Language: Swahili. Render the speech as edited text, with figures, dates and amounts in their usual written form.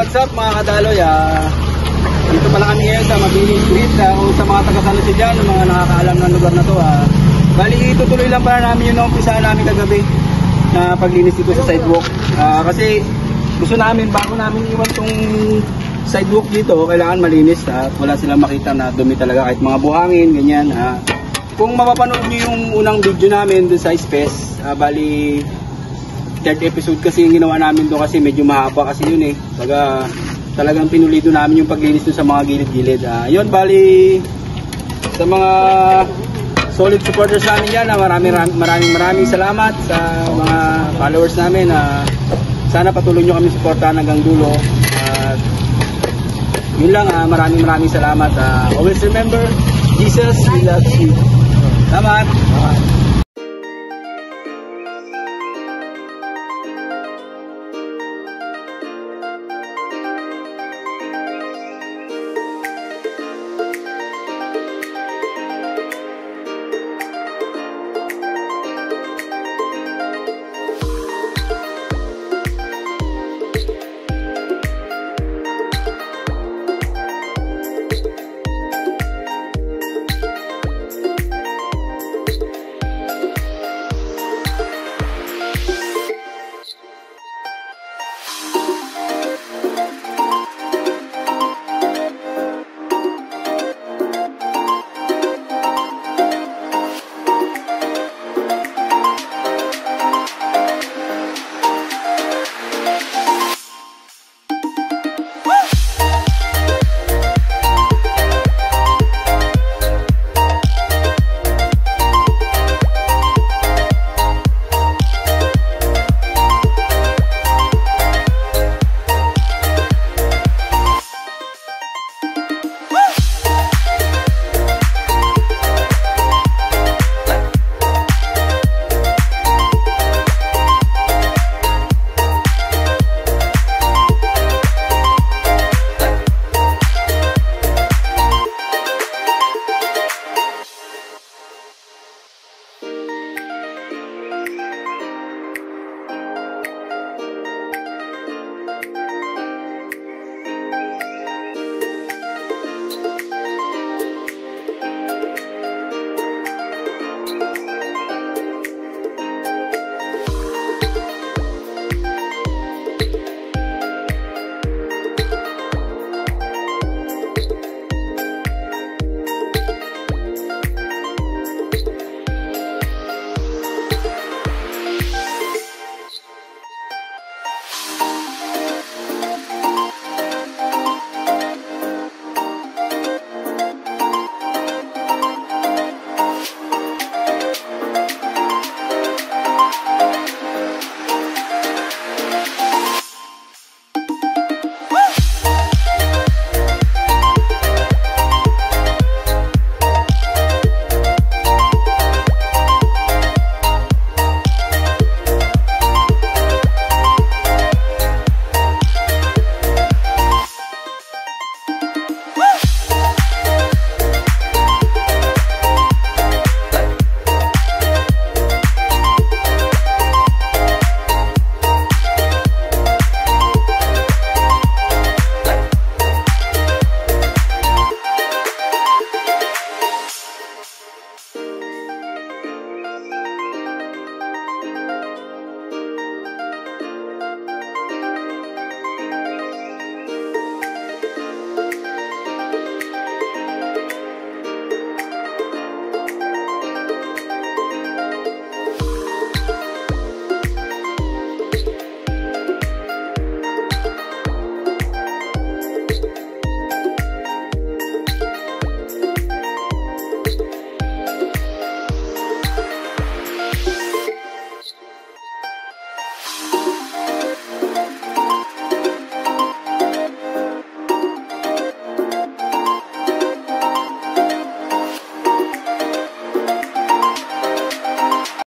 what's up mga kadaloy? Dito pala kami ngayon sa Mabiling Street. Kung sa mga taga-San dyan, mga nakakaalam ng lugar na to. Bali, itutuloy lang pala namin yung naumpisahan namin kagabi na paglinis dito sa sidewalk. Kasi gusto namin, bago namin iwan tong sidewalk dito, kailangan malinis at wala silang makita na dumi talaga kahit mga buhangin, ganyan. Kung mapapanood nyo yung unang video namin dun sa Space, bali third episode kasi yung ginawa namin doon kasi medyo mahaba kasi yun eh. Talagang pinulido namin yung paglinis doon sa mga gilid-gilid. Yun, bali sa mga solid supporters namin dyan, maraming salamat sa mga followers namin. Sana patuloy nyo kami supportahan hanggang dulo. Yun lang, maraming salamat. Always remember, Jesus loves you. Salamat.